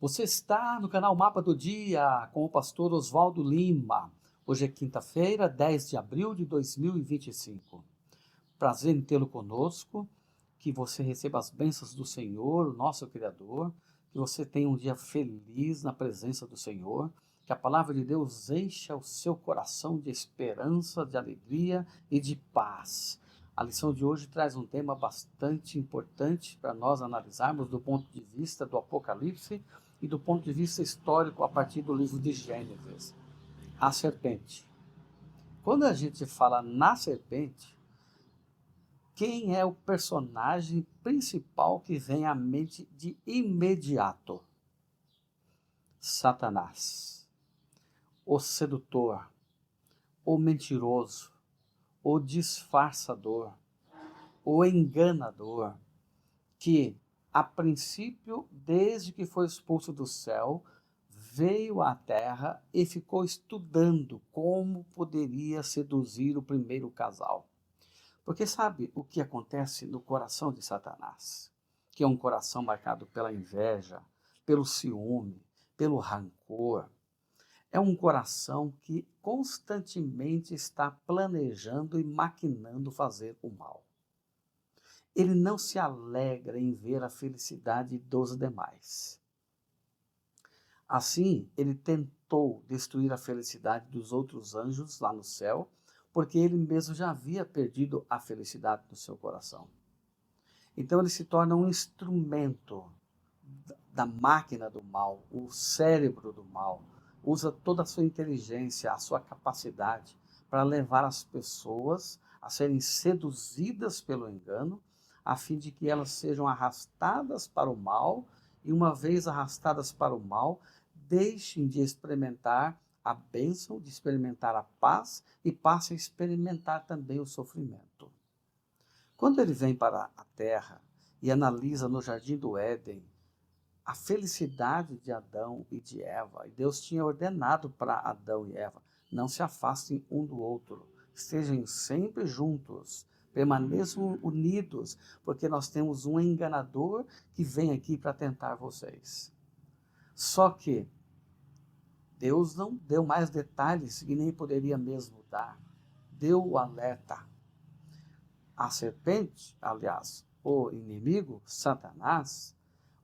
Você está no canal Mapa do Dia com o pastor Oswaldo Lima. Hoje é quinta-feira, 10 de abril de 2025. Prazer em tê-lo conosco, que você receba as bênçãos do Senhor, o nosso Criador, que você tenha um dia feliz na presença do Senhor, que a palavra de Deus encha o seu coração de esperança, de alegria e de paz. A lição de hoje traz um tema bastante importante para nós analisarmos do ponto de vista do Apocalipse e do ponto de vista histórico a partir do livro de Gênesis, a serpente. Quando a gente fala na serpente, quem é o personagem principal que vem à mente de imediato? Satanás, o sedutor, o mentiroso, o disfarçador, o enganador, que a princípio, desde que foi expulso do céu, veio à terra e ficou estudando como poderia seduzir o primeiro casal. Porque sabe o que acontece no coração de Satanás? Que é um coração marcado pela inveja, pelo ciúme, pelo rancor. É um coração que constantemente está planejando e maquinando fazer o mal. Ele não se alegra em ver a felicidade dos demais. Assim, ele tentou destruir a felicidade dos outros anjos lá no céu, porque ele mesmo já havia perdido a felicidade no seu coração. Então ele se torna um instrumento da máquina do mal, o cérebro do mal, usa toda a sua inteligência, a sua capacidade para levar as pessoas a serem seduzidas pelo engano, a fim de que elas sejam arrastadas para o mal e, uma vez arrastadas para o mal, deixem de experimentar a bênção, de experimentar a paz e passem a experimentar também o sofrimento. Quando ele vem para a terra e analisa no jardim do Éden a felicidade de Adão e de Eva, e Deus tinha ordenado para Adão e Eva: não se afastem um do outro, estejam sempre juntos, permaneçam unidos, porque nós temos um enganador que vem aqui para tentar vocês. Só que Deus não deu mais detalhes e nem poderia mesmo dar. Deu o alerta. A serpente, aliás, o inimigo, Satanás,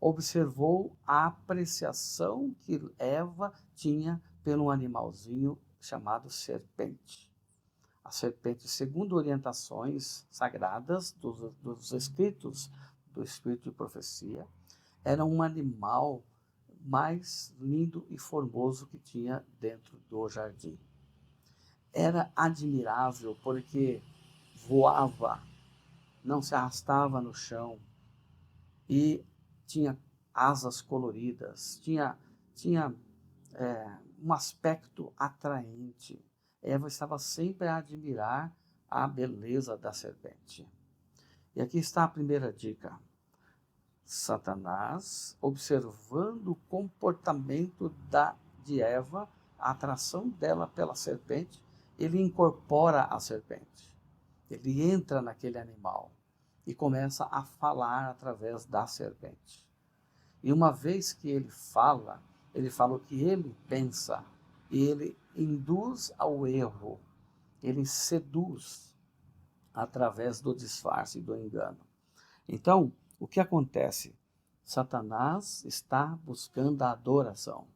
observou a apreciação que Eva tinha pelo animalzinho chamado serpente. A serpente, segundo orientações sagradas dos escritos do Espírito de Profecia, era um animal mais lindo e formoso que tinha dentro do jardim. Era admirável porque voava, não se arrastava no chão e tinha asas coloridas, tinha um aspecto atraente. Eva estava sempre a admirar a beleza da serpente. E aqui está a primeira dica. Satanás, observando o comportamento de Eva, a atração dela pela serpente, ele incorpora a serpente. Ele entra naquele animal e começa a falar através da serpente. E uma vez que ele fala o que ele pensa, e ele induz ao erro, ele seduz através do disfarce e do engano. Então, o que acontece? Satanás está buscando a adoração.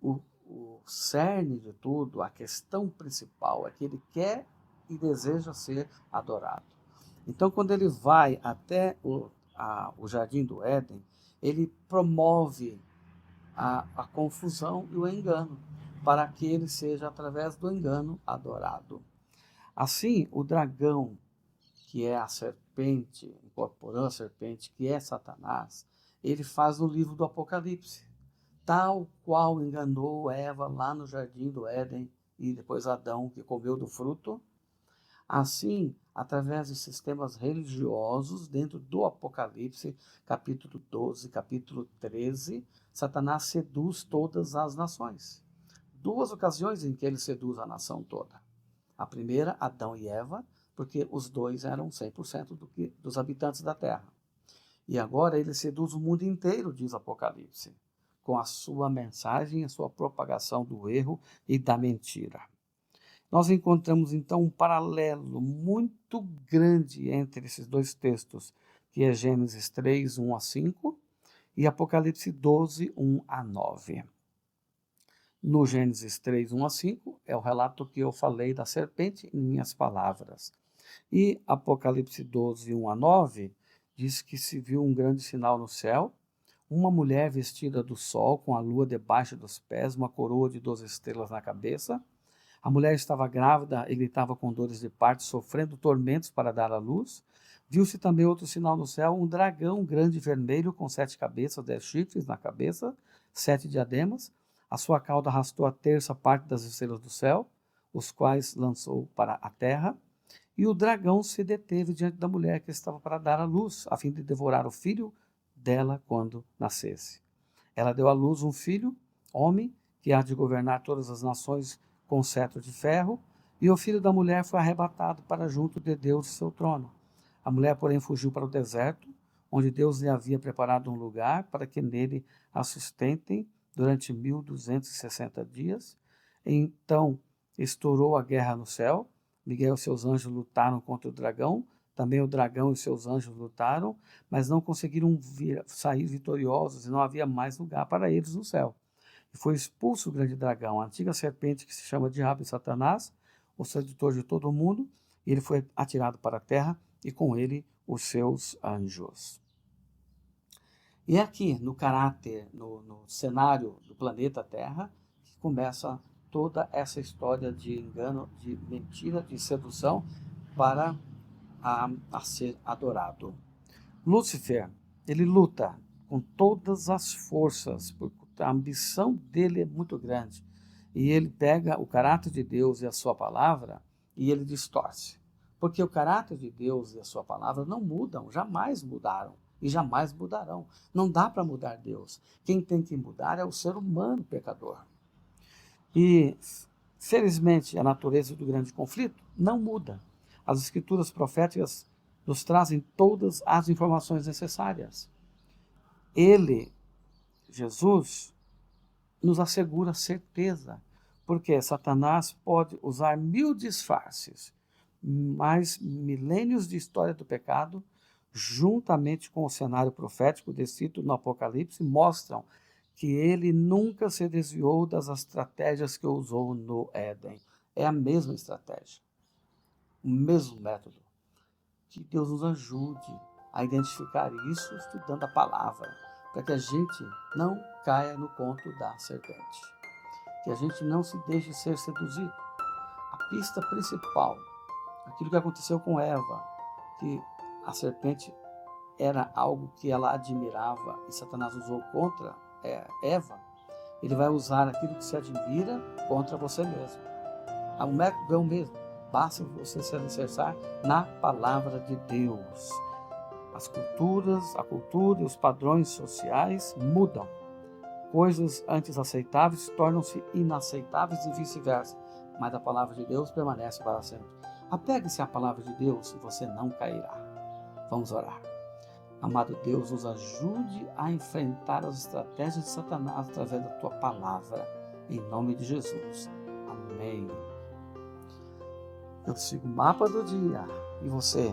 O cerne de tudo, a questão principal é que ele quer e deseja ser adorado. Então, quando ele vai até o jardim do Éden, ele promove a confusão e o engano, para que ele seja, através do engano, adorado. Assim, o dragão, que é a serpente, incorporando a serpente, que é Satanás, ele faz no livro do Apocalipse, tal qual enganou Eva lá no jardim do Éden e depois Adão, que comeu do fruto. Assim, através de sistemas religiosos, dentro do Apocalipse, capítulo 12, capítulo 13, Satanás seduz todas as nações. Duas ocasiões em que ele seduz a nação toda. A primeira, Adão e Eva, porque os dois eram 100% dos habitantes da terra. E agora ele seduz o mundo inteiro, diz o Apocalipse. com a sua mensagem, a sua propagação do erro e da mentira. Nós encontramos então um paralelo muito grande entre esses dois textos, que é Gênesis 3, 1 a 5 e Apocalipse 12, 1 a 9. No Gênesis 3, 1 a 5, é o relato que eu falei da serpente em minhas palavras. E Apocalipse 12, 1 a 9, diz que se viu um grande sinal no céu, uma mulher vestida do sol, com a lua debaixo dos pés, uma coroa de 12 estrelas na cabeça. A mulher estava grávida e gritava com dores de parto, sofrendo tormentos para dar à luz. Viu-se também outro sinal no céu, um dragão grande e vermelho, com 7 cabeças, 10 chifres na cabeça, 7 diademas. A sua cauda arrastou a terça parte das estrelas do céu, os quais lançou para a terra. E o dragão se deteve diante da mulher que estava para dar à luz, a fim de devorar o filho dela quando nascesse. Ela deu à luz um filho, homem, que há de governar todas as nações com cetro de ferro, e o filho da mulher foi arrebatado para junto de Deus e seu trono. A mulher, porém, fugiu para o deserto, onde Deus lhe havia preparado um lugar para que nele a sustentem durante 1260 dias. Então estourou a guerra no céu. Miguel e seus anjos lutaram contra o dragão. Também o dragão e seus anjos lutaram, mas não conseguiram sair vitoriosos e não havia mais lugar para eles no céu. E foi expulso o grande dragão, a antiga serpente que se chama Diabo e Satanás, o sedutor de todo o mundo, e ele foi atirado para a terra e com ele os seus anjos. E é aqui, no caráter, no cenário do planeta Terra, que começa toda essa história de engano, de mentira, de sedução para a ser adorado. Lúcifer, ele luta com todas as forças, porque a ambição dele é muito grande. E ele pega o caráter de Deus e a sua palavra e ele distorce. Porque o caráter de Deus e a sua palavra não mudam, jamais mudaram e jamais mudarão. Não dá para mudar Deus. Quem tem que mudar é o ser humano pecador. E, felizmente, a natureza do grande conflito não muda. As escrituras proféticas nos trazem todas as informações necessárias. Ele, Jesus, nos assegura certeza, porque Satanás pode usar 1000 disfarces, mais milênios de história do pecado, juntamente com o cenário profético descrito no Apocalipse, mostram que ele nunca se desviou das estratégias que usou no Éden. É a mesma estratégia, o mesmo método. Que Deus nos ajude a identificar isso estudando a palavra, para que a gente não caia no conto da serpente, que a gente não se deixe ser seduzido. A pista principal, aquilo que aconteceu com Eva, que a serpente era algo que ela admirava e Satanás usou contra Eva, ele vai usar aquilo que se admira contra você mesmo. O método é o mesmo. Basta você se alicerçar na palavra de Deus. A cultura e os padrões sociais mudam. Coisas antes aceitáveis tornam-se inaceitáveis e vice-versa. Mas a palavra de Deus permanece para sempre. Apegue-se à palavra de Deus e você não cairá. Vamos orar. Amado Deus, nos ajude a enfrentar as estratégias de Satanás através da tua palavra. Em nome de Jesus. Amém. Eu sigo o mapa do dia. E você?